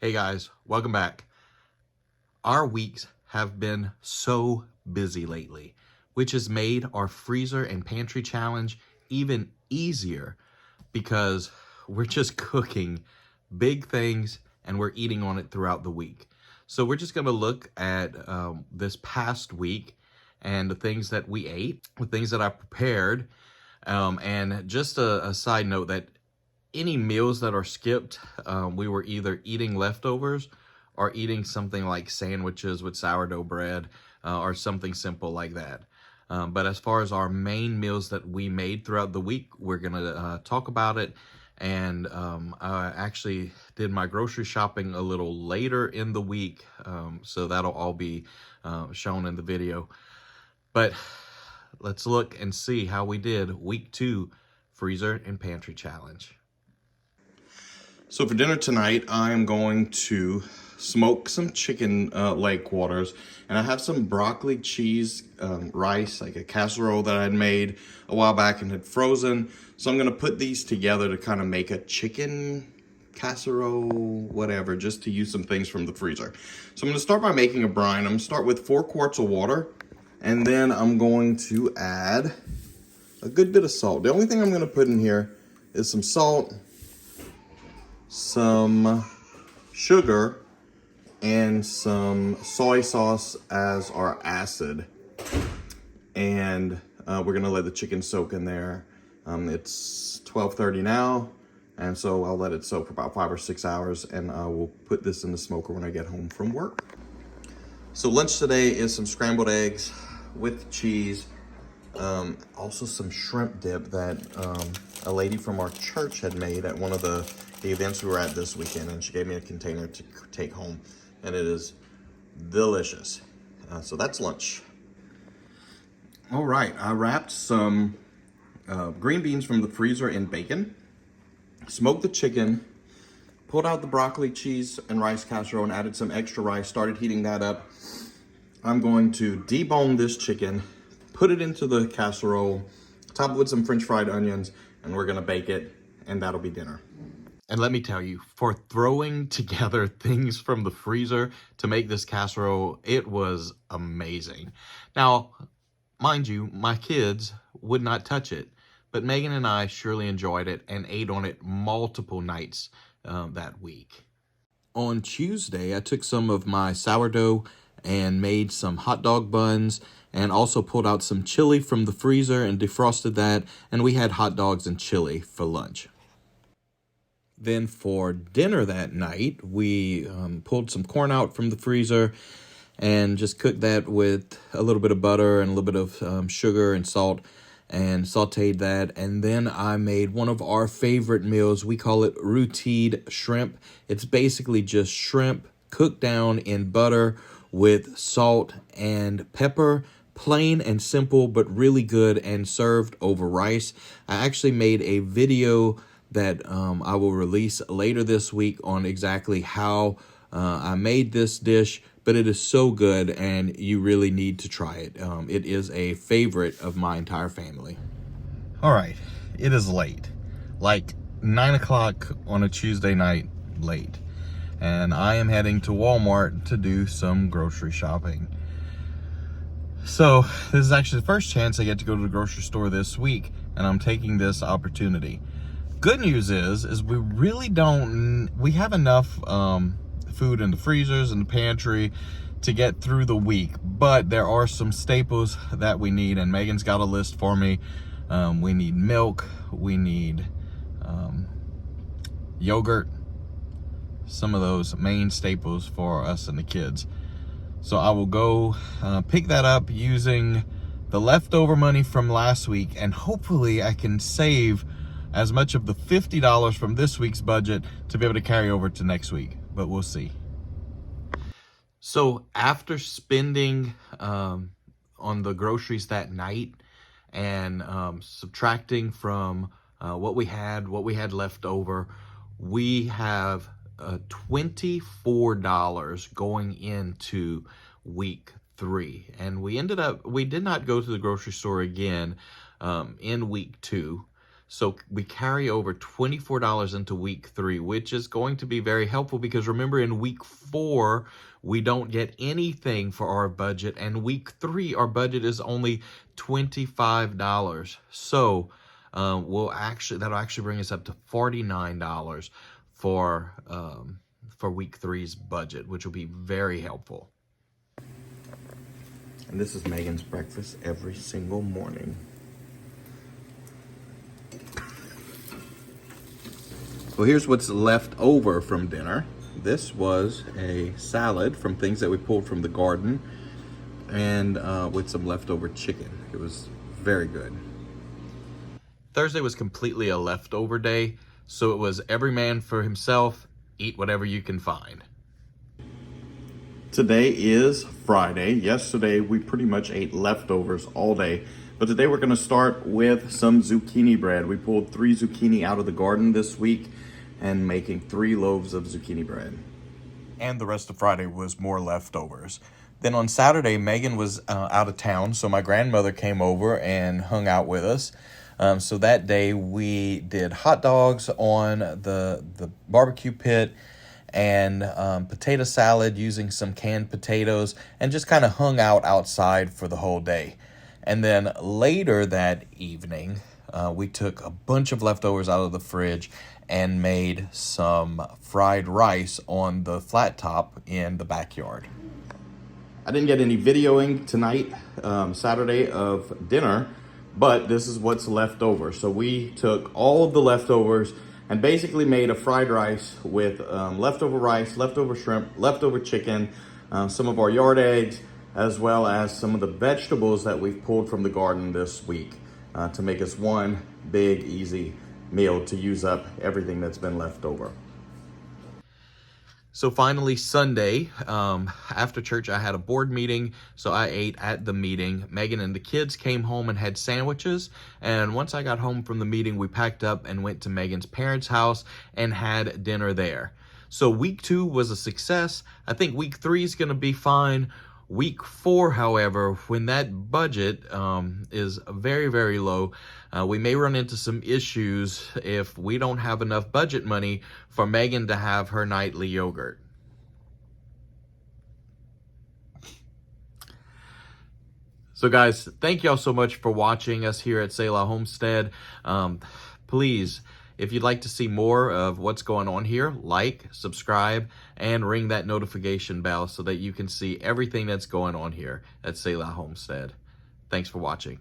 Hey guys, welcome back. Our weeks have been so busy lately, which has made our freezer and pantry challenge even easier because we're just cooking big things and we're eating on it throughout the week. So we're just going to look at this past week and the things that we ate, the things that I prepared, and just a side note that any meals that are skipped, we were either eating leftovers or eating something like sandwiches with sourdough bread or something simple like that. But as far as our main meals that we made throughout the week, we're going to talk about it. And I actually did my grocery shopping a little later in the week, so that'll all be shown in the video. But let's look and see how we did week 2 freezer and pantry challenge. So for dinner tonight, I'm going to smoke some chicken leg quarters, and I have some broccoli, cheese, rice, like a casserole that I had made a while back and had frozen. So I'm gonna put these together to kind of make a chicken casserole, whatever, just to use some things from the freezer. So I'm gonna start by making a brine. I'm gonna start with 4 quarts of water, and then I'm going to add a good bit of salt. The only thing I'm gonna put in here is some salt, some sugar, and some soy sauce as our acid. And we're gonna let the chicken soak in there. It's 12:30 now, and so I'll let it soak for about 5 or 6 hours, and I will put this in the smoker when I get home from work. So lunch today is some scrambled eggs with cheese, also some shrimp dip that a lady from our church had made at one of the events we were at this weekend, and she gave me a container to take home, and it is delicious. So that's lunch. All right, I wrapped some green beans from the freezer in bacon, smoked the chicken, pulled out the broccoli, cheese, and rice casserole and added some extra rice, started heating that up. I'm going to debone this chicken, put it into the casserole, top it with some French fried onions, and we're gonna bake it, and that'll be dinner. And let me tell you, for throwing together things from the freezer to make this casserole, it was amazing. Now, mind you, my kids would not touch it, but Megan and I surely enjoyed it and ate on it multiple nights that week. On Tuesday, I took some of my sourdough and made some hot dog buns, and also pulled out some chili from the freezer and defrosted that, and we had hot dogs and chili for lunch. Then for dinner that night, we pulled some corn out from the freezer and just cooked that with a little bit of butter and a little bit of sugar and salt, and sauteed that. And then I made one of our favorite meals. We call it rôti shrimp. It's basically just shrimp cooked down in butter with salt and pepper. Plain and simple, but really good, and served over rice. I actually made a video that I will release later this week on exactly how I made this dish, but it is so good and you really need to try it. It is a favorite of my entire family. All right, it is late, like 9 o'clock on a Tuesday night late, and I am heading to Walmart to do some grocery shopping. So this is actually the first chance I get to go to the grocery store this week, and I'm taking this opportunity. Good news is we really we have enough food in the freezers and the pantry to get through the week, but there are some staples that we need, and Megan's got a list for me. We need milk, we need yogurt, some of those main staples for us and the kids. So I will go pick that up using the leftover money from last week, and hopefully I can save as much of the $50 from this week's budget to be able to carry over to next week, but we'll see. So after spending on the groceries that night and subtracting from what we had left over, we have $24 going into week 3. And we did not go to the grocery store again in week 2. So we carry over $24 into week 3, which is going to be very helpful because remember in week 4, we don't get anything for our budget. And week 3, our budget is only $25. So that'll actually bring us up to $49 for week 3's budget, which will be very helpful. And this is Megan's breakfast every single morning. Well, here's what's left over from dinner. This was a salad from things that we pulled from the garden and with some leftover chicken. It was very good. Thursday was completely a leftover day, so it was every man for himself, eat whatever you can find. Today is Friday. Yesterday, we pretty much ate leftovers all day. But today we're gonna start with some zucchini bread. We pulled 3 zucchini out of the garden this week and making 3 loaves of zucchini bread. And the rest of Friday was more leftovers. Then on Saturday, Megan was out of town, so my grandmother came over and hung out with us. So that day we did hot dogs on the barbecue pit and potato salad using some canned potatoes and just kind of hung out outside for the whole day. And then later that evening, we took a bunch of leftovers out of the fridge and made some fried rice on the flat top in the backyard. I didn't get any videoing tonight, Saturday, of dinner, but this is what's left over. So we took all of the leftovers and basically made a fried rice with leftover rice, leftover shrimp, leftover chicken, some of our yard eggs, as well as some of the vegetables that we've pulled from the garden this week to make us one big, easy meal to use up everything that's been left over. So finally, Sunday, after church, I had a board meeting, so I ate at the meeting. Megan and the kids came home and had sandwiches, and once I got home from the meeting, we packed up and went to Megan's parents' house and had dinner there. So week 2 was a success. I think week 3 is going to be fine. Week 4, however, when that budget is very, very low, we may run into some issues if we don't have enough budget money for Megan to have her nightly yogurt. So guys, thank y'all so much for watching us here at Selah Homestead. Please, if you'd like to see more of what's going on here, like, subscribe, and ring that notification bell so that you can see everything that's going on here at Selah Homestead. Thanks for watching.